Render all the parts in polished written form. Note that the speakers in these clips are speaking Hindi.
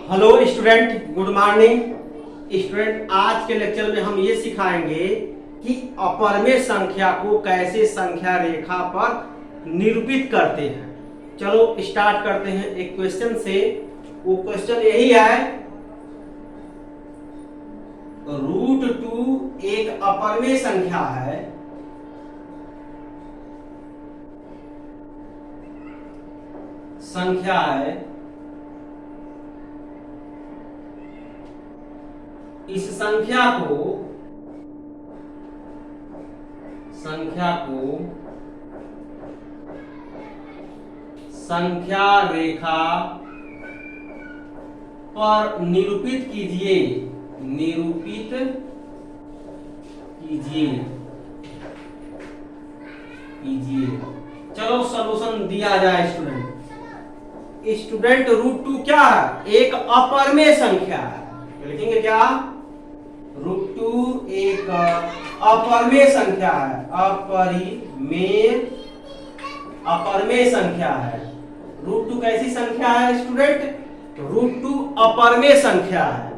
Hello student, good morning student. आज के लेक्चर में हम ये सिखाएंगे कि अपरमेय संख्या को कैसे संख्या रेखा पर निरूपित करते हैं। चलो स्टार्ट करते हैं एक क्वेश्चन से। वो क्वेश्चन यही है, √2 एक अपरमेय संख्या है। इस संख्या को संख्या रेखा पर निरूपित कीजिए। चलो सॉल्यूशन दिया जाए स्टूडेंट। √2 क्या है? एक अपरमेय संख्या है। लिखेंगे क्या? √2 एक अपरमेय संख्या है। अपरमेय संख्या है। √2 कैसी संख्या है स्टूडेंट? √2 अपरमेय संख्या है।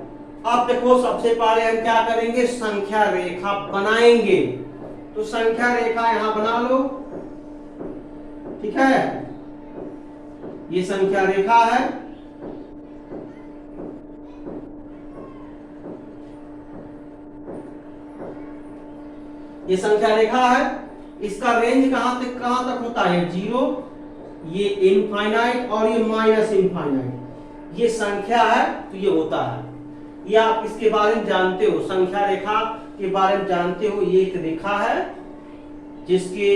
अब देखो, सबसे पहले हम क्या करेंगे? संख्या रेखा बनाएंगे। तो संख्या रेखा यहां बना लो, ठीक है। ये संख्या रेखा है। ये संख्या रेखा है। इसका रेंज कहां तक होता है? 0, ये इनफाइनाइट और ये माइनस इनफाइनाइट। ये संख्या है तो ये होता है। ये आप इसके बारे में जानते हो, संख्या रेखा के बारे में जानते हो। ये एक रेखा है जिसके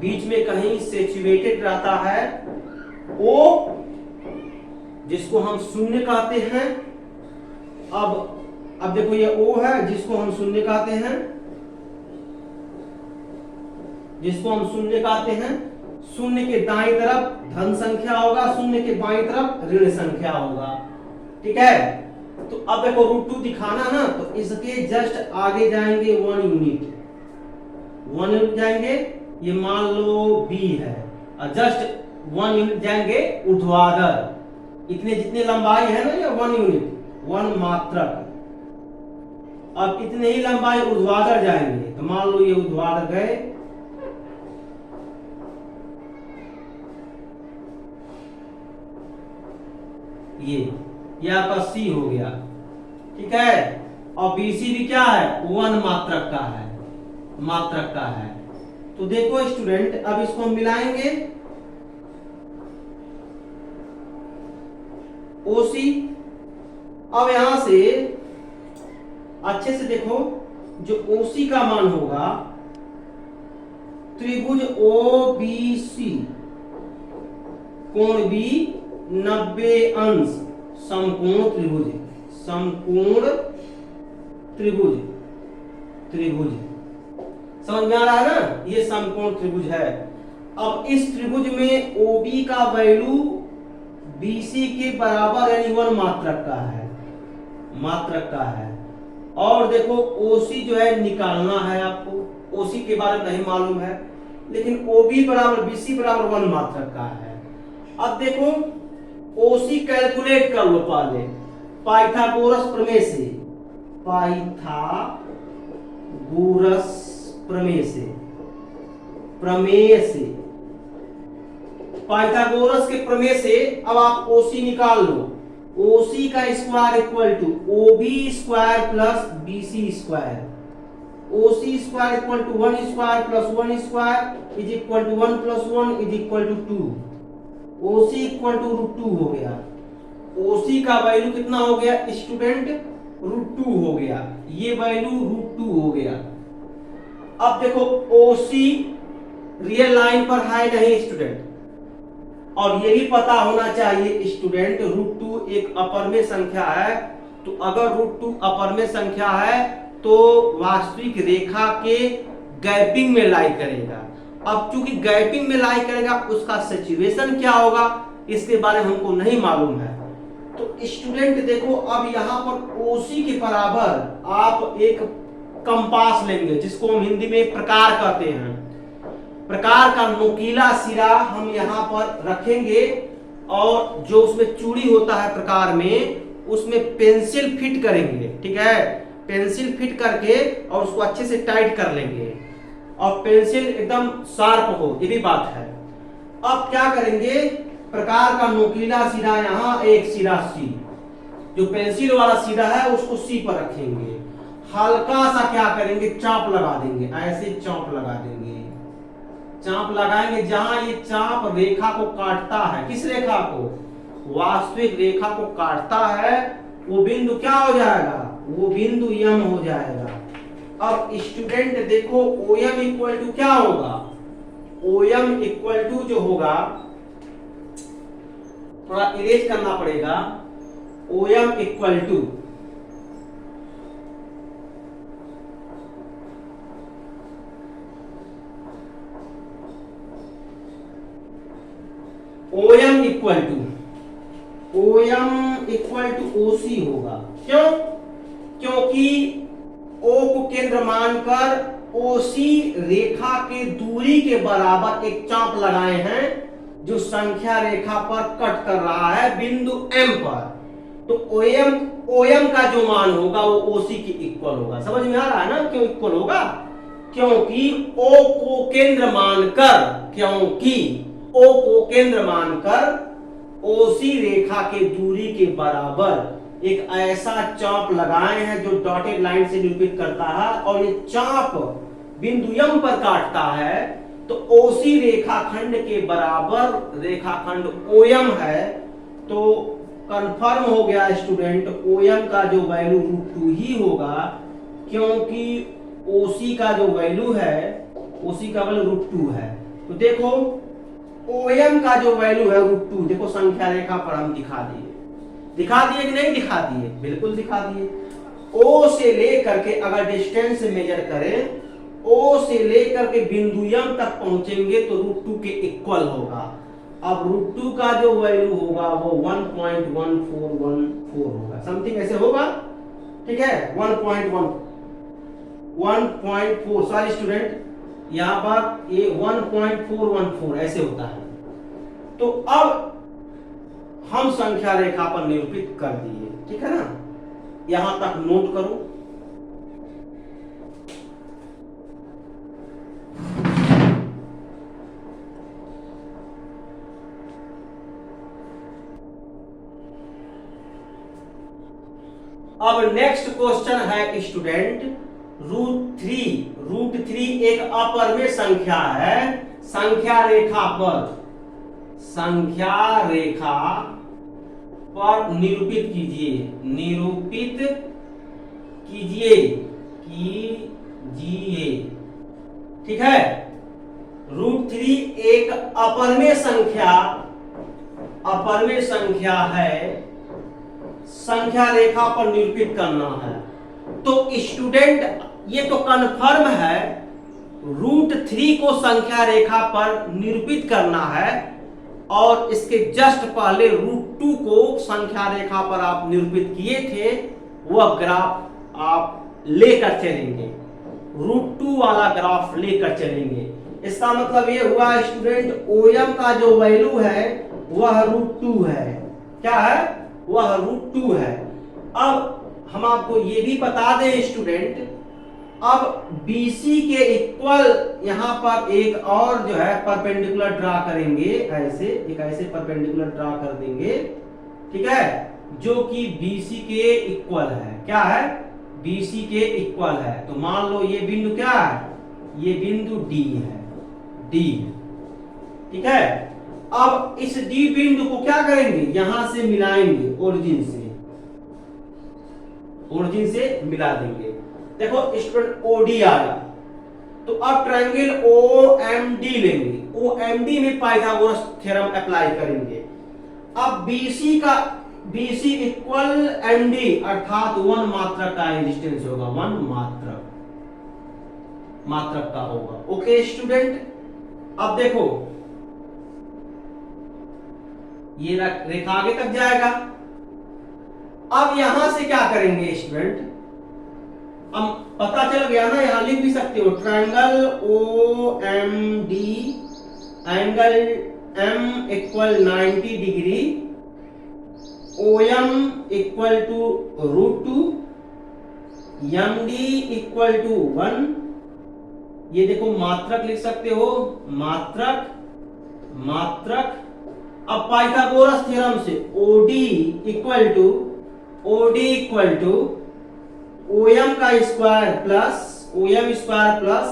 बीच में कहीं सेचुरेटेड रहता है O, जिसको हम शून्य कहते हैं। अब देखो, ये O है जिसको हम शून्य कहते हैं। शून्य के दाईं तरफ धन संख्या होगा, शून्य के बाईं तरफ ऋण संख्या होगा, ठीक है। तो अब देखो, √2 दिखाना ना, तो इसके जस्ट आगे जाएंगे 1 यूनिट जाएंगे। ये मान लो B है, और जस्ट 1 यूनिट जाएंगे ऊर्ध्वाधर। इतने जितने लंबाई है ना, ये 1 यूनिट 1 मात्रक। अब इतने ही लंबाई ऊर्ध्वाधर जाएंगे, तो मान लो ये ऊर्ध्वाधर गए। ये आपका C हो गया, ठीक है। और BC भी क्या है? 1 मात्रक का है। तो देखो स्टूडेंट, अब इसको हम मिलाएंगे। OC, अब यहां से अच्छे से देखो, जो OC का मान होगा, त्रिभुज OBC कोण B 90 अंश, समकोण त्रिभुज समझ में आ रहा है ना? ये समकोण त्रिभुज है। अब इस त्रिभुज में OB का वैल्यू BC के बराबर यानी 1 मात्रक का है। और देखो, OC जो है निकालना है आपको। OC के बारे में नहीं मालूम है, लेकिन OB बराबर BC बराबर 1 मात्रक का है। अब देखो, OC कैलकुलेट कर लो पहले पाइथागोरस प्रमेय से। पाइथागोरस के प्रमेय से अब आप OC निकाल लो। OC का square equal to OB square plus BC square. OC square equal to 1 square plus 1 square is equal to 1 plus 1 is equal to 2। OC equal to √2 हो गया। OC का वैल्यू कितना हो गया स्टूडेंट? √2 हो गया। ये वैल्यू √2 हो गया। अब देखो, OC रियल लाइन पर है नहीं स्टूडेंट, और ये भी पता होना चाहिए स्टूडेंट, √2 एक अपरमेय संख्या है। तो अगर √2 अपरमेय संख्या है तो वास्तविक रेखा के गैपिंग में लाई करेगा। अब चूंकि गैपिंग में लाई करेगा, उसका सिचुएशन क्या होगा इसके बारे में हमको नहीं मालूम है। तो स्टूडेंट देखो, अब यहां पर OC के बराबर आप एक कंपास लेंगे, जिसको हम हिंदी में प्रकार कहते हैं। प्रकार का नुकीला सिरा हम यहां पर रखेंगे और जो उसमें चूड़ी होता है प्रकार में, उसमें पेंसिल फिट करेंगे, ठीक है, पेंसिल फिट करके और उसको अच्छे से टाइट कर लेंगे और पेंसिल एकदम शार्प हो, ये भी बात है। अब क्या करेंगे, प्रकार का नोकीला सिरा यहाँ, एक सिरा सी, जो पेंसिल वाला सिरा है उसको सी पर रखेंगे, हल्का सा क्या करेंगे, चाप लगा देंगे, ऐसे चाप लगा देंगे, चाप लगाएंगे जहां ये चाप रेखा को काटता है, किस रेखा को, वास्तविक रेखा को काटता है, वो बिंदु क्या हो जाएगा, वो बिंदु यम हो जाएगा। अब स्टूडेंट देखो OM इक्वल टू क्या होगा, OM इक्वल टू जो होगा, थोड़ा इरेज करना पड़ेगा, OM equal to OM equal to OC होगा। क्यों, क्योंकि O को केंद्र मानकर OC रेखा के दूरी के बराबर एक चाप लगाए हैं जो संख्या रेखा पर कट कर रहा है बिंदु M पर। तो OM का जो मान होगा वो OC के इक्वल होगा। समझ में आ रहा है ना, क्यों इक्वल होगा, क्योंकि O को केंद्र मानकर OC रेखा के दूरी के बराबर एक ऐसा चाप लगाए हैं जो डॉटेड लाइन से निरूपित करता है, और ये चाप बिंदु M पर काटता है, तो OC रेखाखंड के बराबर रेखाखंड OM है। तो कंफर्म हो गया स्टूडेंट, OM का जो वैल्यू √2 ही होगा, क्योंकि OC का जो वैल्यू है, OC का वैल्यू √2 है। तो देखो OM का जो वैल्यू है √2, देखो संख्या रेखा पर हम दिखा दिए कि नहीं दिखा दिए, बिल्कुल दिखा दिए। O से लेकर के अगर डिस्टेंस मेजर करें, O से लेकर के बिंदु M तक पहुंचेंगे तो √2 के इक्वल होगा। अब √2 का जो वैल्यू होगा वो 1.1414 होगा, समथिंग ऐसे होगा, ठीक है, 1.4 सॉरी स्टूडेंट, यहां पर ये 1.414 ऐसे होता है। तो अब हम संख्या रेखा पर निरूपित कर दिए, ठीक है ना, यहां तक नोट करो। अब नेक्स्ट क्वेश्चन है स्टूडेंट, √3 एक अपरिमेय संख्या है, संख्या रेखा पर निरूपित कीजिए, ठीक है। √3 एक अपरिमेय संख्या है, संख्या रेखा पर निरूपित करना है। तो स्टूडेंट ये तो कन्फर्म है, √3 को संख्या रेखा पर निरूपित करना है, और इसके जस्ट पहले √2 को संख्या रेखा पर आप निरूपित किए थे, वह ग्राफ आप लेकर चलेंगे, √2 वाला ग्राफ लेकर चलेंगे। इसका मतलब ये हुआ स्टूडेंट, OM का जो वैल्यू है वह √2 है, क्या है, वह √2 है। अब हम आपको ये भी बता दें स्टूडेंट, अब BC के इक्वल यहां पर एक और जो है परपेंडिकुलर ड्रा करेंगे, ऐसे परपेंडिकुलर ड्रा कर देंगे, ठीक है, जो कि BC के इक्वल है, क्या है, BC के इक्वल है। तो मान लो ये बिंदु क्या है, ये बिंदु D है, ठीक है। अब इस D बिंदु को क्या करेंगे, यहां से मिलाएंगे, ओरिजिन से मिला देंगे। देखो स्टूडेंट OD आया, तो अब ट्रायंगल OMD लेंगे, OMD में पाइथागोरस थ्योरम अप्लाई करेंगे। अब BC इक्वल MD अर्थात 1 मात्रक का डिस्टेंस होगा, 1 मात्रक का होगा। ओके स्टूडेंट, अब देखो ये रेखा आगे तक जाएगा। अब यहां से क्या करेंगे स्टूडेंट, अब पता चल गया ना, यहां लिख भी सकते हो, triangle OMD angle m equal 90 degree, OM equal to √2, MD equal to 1। ये देखो मात्रक लिख सकते हो, मात्रक मात्रक। अब पाइथागोरस थ्योरम से OD इक्वल टू OM का square plus OM square plus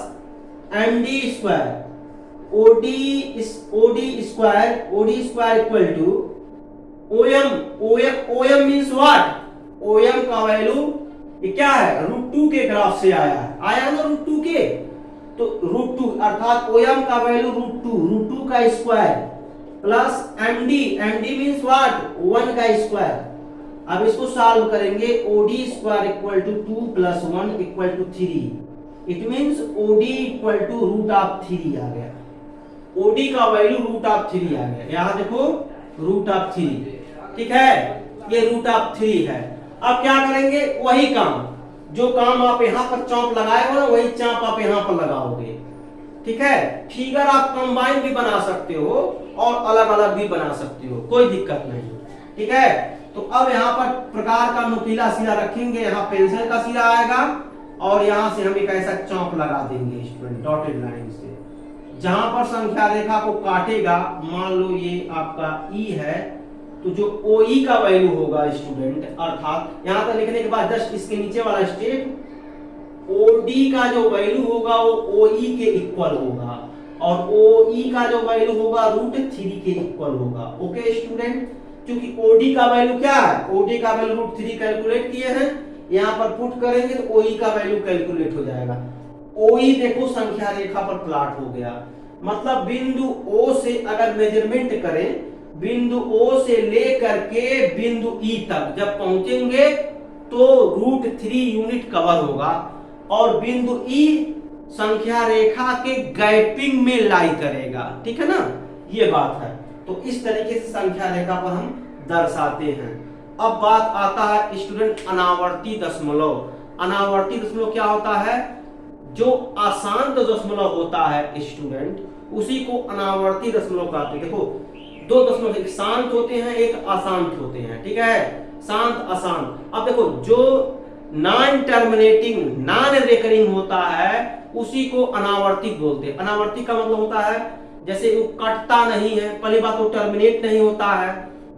MD square, OD square equal to OM means what? OM का वैल्यू ये क्या है? √2 के ग्राफ से आया ना √2 के, तो √2 अर्थात OM का वैल्यू √2 का square plus MD means what? 1 का स्क्वायर। अब इसको सॉल्व करेंगे, OD square equal to 2 plus 1 equal to 3। It means OD equal to √3 आ गया। OD का वैल्यू √3 आ गया। यहां देखो √3, ठीक है, ये √3 है। अब क्या करेंगे? वही काम, जो काम आप यहां पर चौंप लगाए हो ना, वही चाप आप यहां पर लगाओगे, ठीक है। फिगर आप कंबाइन भी बना सकते हो और अलग अलग भी बना सकते हो, कोई दिक्कत नहीं, ठीक है। तो अब यहाँ पर प्रकार का नुकीला सिरा रखेंगे, यहाँ पेंसिल का सिरा आएगा और यहाँ से हम एक ऐसा चौंक लगा देंगे स्टूडेंट, डॉटेड लाइन से। जहां पर संख्या रेखा को काटेगा, मान लो ये आपका ई है, तो जो OE का वैल्यू होगा स्टूडेंट, अर्थात यहां तक लिखने के बाद जस्ट इसके नीचे वाला स्टेप, OD का जो वैल्यू होगा वो OE के इक्वल होगा और OE का जो वैल्यू होगा √3 के इक्वल होगा। ओके स्टूडेंट, क्योंकि OD का वैल्यू क्या है? OD का वैल्यू √3 कैलकुलेट किए हैं, यहां पर पुट करेंगे तो OE का वैल्यू कैलकुलेट हो जाएगा। OE देखो संख्या रेखा पर प्लॉट हो गया, मतलब बिंदु O से अगर मेजरमेंट करें, बिंदु O से लेकर के बिंदु E तक जब पहुंचेंगे तो √3 यूनिट कवर होगा और बिंदु E संख्या रेखा के गैपिंग में लाई करेगा, ठीक है ना, ये बात है। तो इस तरीके से संख्या रेखा पर हम दर्शाते हैं। अब बात आता है स्टूडेंट अनावर्ती दशमलव। अनावर्ती दशमलव क्या होता है? जो अशांत दशमलव होता है स्टूडेंट, उसी को अनावर्ती दशमलव कहते हैं। देखो दो दशमलव, एक शांत होते हैं, एक अशांत होते हैं, ठीक है, शांत अशांत। अब देखो जो नॉन टर्मिनेटिंग नॉन रेकरिंग होता है उसी को अनावर्तिक बोलते हैं। अनावर्तिक का मतलब होता है जैसे वो कटता नहीं है, पहली बात वो टर्मिनेट नहीं होता है,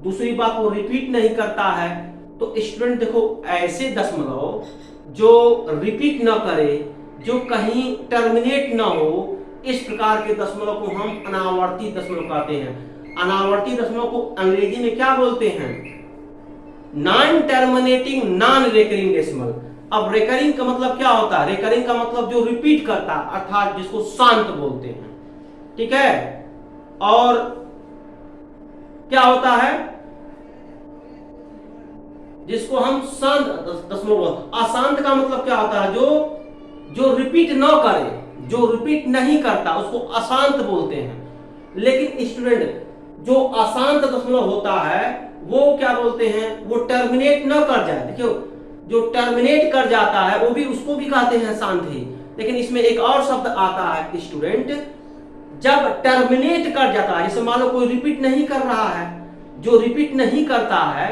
दूसरी बात वो रिपीट नहीं करता है। तो स्टूडेंट देखो ऐसे दशमलव जो रिपीट न करे, जो कहीं टर्मिनेट ना हो, इस प्रकार के दशमलव को हम अनावर्ती दशमलव कहते हैं। अनावर्ती दशमलव को अंग्रेजी में क्या बोलते हैं? Non terminating non recurring decimal. अब रेकरिंग का मतलब क्या होता है? रेकरिंग का मतलब जो रिपीट करता है, अर्थात जिसको शांत बोलते हैं, ठीक है। और क्या होता है जिसको हम शांत दशमलव बोलते हैं। अशांत का मतलब क्या होता है? जो रिपीट न करे, जो रिपीट नहीं करता, उसको अशांत बोलते हैं। लेकिन स्टूडेंट जो अशांत दशमलव होता है वो क्या बोलते हैं? वो टर्मिनेट न कर जाए। देखियो जो टर्मिनेट कर जाता है वो भी, उसको भी कहते हैं शांत ही। लेकिन इसमें एक और शब्द आता है स्टूडेंट, जब टर्मिनेट कर जाता है, जैसे मान लो कोई रिपीट नहीं कर रहा है, जो रिपीट नहीं करता है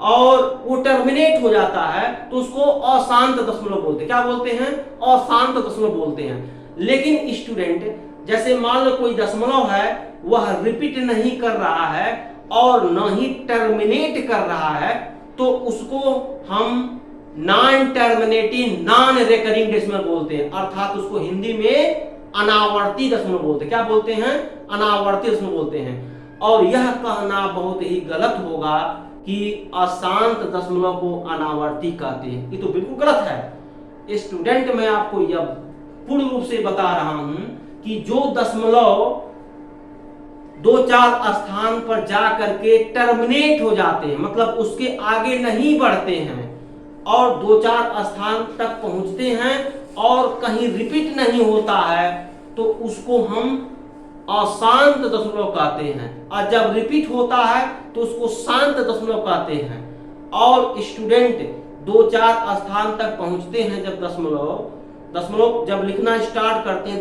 और वो टर्मिनेट हो जाता है, तो उसको अशांत दशमलव बोलते हैं। क्या बोलते हैं? अशांत दशमलव बोलते हैं। लेकिन स्टूडेंट जैसे मान लो कोई दशमलव है, वह रिपीट नहीं कर रहा है और न ही टर्मिनेट कर रहा है, तो उसको हम non terminating non recurring decimal बोलते हैं, अर्थात उसको हिंदी में अनावर्ती दशमलव बोलते हैं। क्या बोलते हैं? अनावर्ती दशमलव बोलते हैं। और यह कहना बहुत ही गलत होगा कि अशांत दशमलव को अनावर्ती कहते हैं, ये तो बिल्कुल गलत है। स्टूडेंट मैं आपको यह पूर्ण रूप से बता रहा हूं कि जो दशमलव 2-4 स्थान पर जा करके टर्मिनेट हो जाते हैं, मतलब उसके आगे नहीं बढ़ते हैं और 2-4 स्थान तक पहुंचते हैं और कहीं रिपीट नहीं होता है, तो उसको हम अशांत दशमलव कहते हैं। और जब रिपीट होता है तो उसको शांत दशमलव कहते हैं। और स्टूडेंट 2-4 स्थान तक पहुंचते हैं जब दशमलव जब लिखना स्टार्ट करते हैं,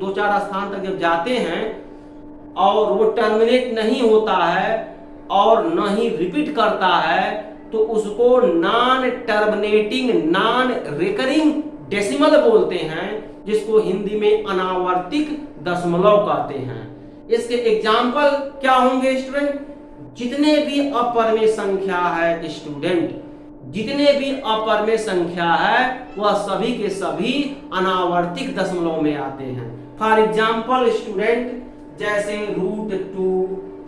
2-4 स्थान तक जब जाते हैं, और वो टर्मिनेट नहीं होता है और न ही रिपीट करता है तो उसको non terminating non recurring decimal बोलते हैं, जिसको हिंदी में अनावर्तिक दशमलव कहते हैं। इसके एग्जाम्पल क्या होंगे स्टूडेंट? जितने भी अपरिमेय संख्या है स्टूडेंट, जितने भी अपरिमेय संख्या है वह सभी के सभी अनावर्तिक दशमलव में आते हैं। फॉर एग्जाम्पल स्टूडेंट, जैसे √2,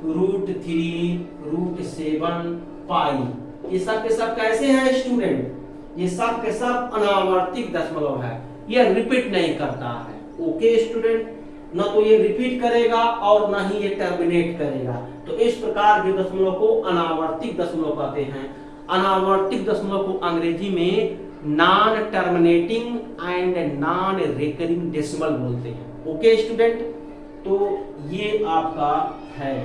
√3, √7, पाई, ये सब के सब कैसे हैं स्टूडेंट? ये सब के सब अनावर्तिक दशमलव है, ये रिपीट नहीं करता है। ओके स्टूडेंट, न तो ये रिपीट करेगा और न ही ये टर्मिनेट करेगा। तो इस प्रकार के दशमलव को अनावर्तिक दशमलव कहते हैं। अनावर्तिक दशमलव को अंग्रेजी में non terminating and non recurring decimal बोलते हैं। ओके स्टूडेंट, तो ये आपका है।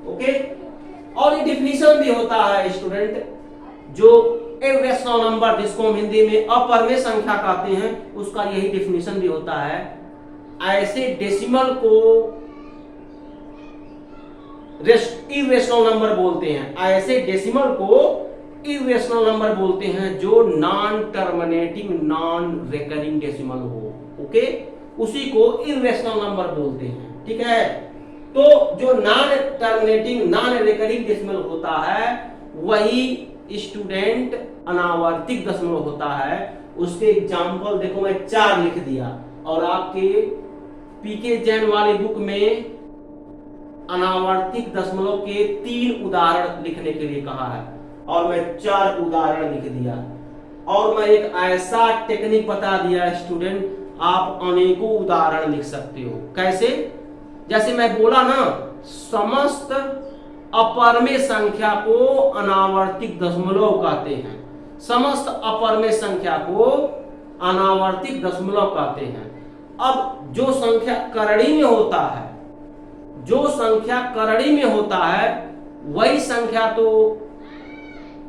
ओके, और ये डिफिनीशन भी होता है स्टूडेंट, जो इर्रेशनल नंबर जिसको हम हिंदी में अपरिमेय संख्या कहते हैं, उसका यही डिफिनीशन भी होता है। ऐसे डेसिमल को इर्रेशनल नंबर बोलते हैं, ऐसे डेसिमल को इर्रेशनल नंबर बोलते हैं जो non terminating non recurring decimal हो। ओके, उसी को इर्रेशनल नंबर बोलते हैं। ठीक है, तो जो non terminating non recurring decimal होता है वही स्टूडेंट अनावर्तिक दशमलव होता है। उसके एग्जाम्पल देखो, मैं 4 लिख दिया और आपके पीके जैन वाली बुक में अनावर्तिक दशमलव के 3 उदाहरण लिखने के लिए कहा है और मैं 4 उदाहरण लिख दिया। और मैं एक ऐसा टेक्निक बता दिया स्टूडेंट, आप अनेकों उदाहरण लिख सकते हो। कैसे? जैसे मैं बोला ना, समस्त अपरिमेय संख्या को अनावर्तिक दशमलव कहते हैं। समस्त अपरिमेय संख्या को अनावर्तिक दशमलव कहते हैं। अब जो संख्या करड़ी में होता है, जो संख्या करड़ी में होता है वही संख्या तो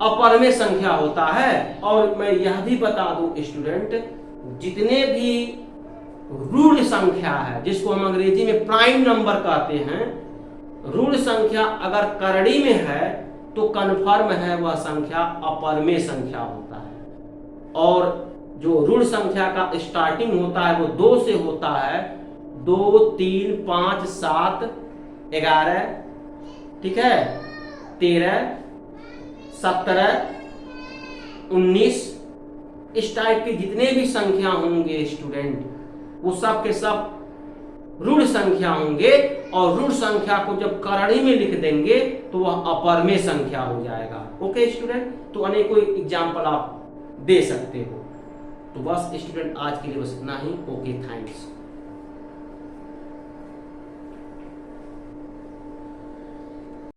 अपरिमेय संख्या होता है। और मैं यह भी बता दूं स्टूडेंट, जितने भी ऋण संख्या है, जिसको हम अंग्रेजी में प्राइम नंबर कहते हैं, ऋण संख्या अगर करड़ी में है तो कन्फर्म है वह संख्या अपरिमेय संख्या होता है। और जो ऋण संख्या का स्टार्टिंग होता है वो 2 से होता है। 2, 3, 5, 7, 11, ठीक है, 13, 17, 19, इस टाइप के जितने भी संख्या होंगे स्टूडेंट, वो सब के सब ऋण संख्या होंगे। और ऋण संख्या को जब करड़ी में लिख देंगे तो वह अपरिमेय संख्या हो जाएगा। ओके स्टूडेंट, तो अनेकों एग्जाम्पल आप दे सकते हो। तो बस स्टूडेंट, आज के लिए बस इतना ही। Okay, thanks.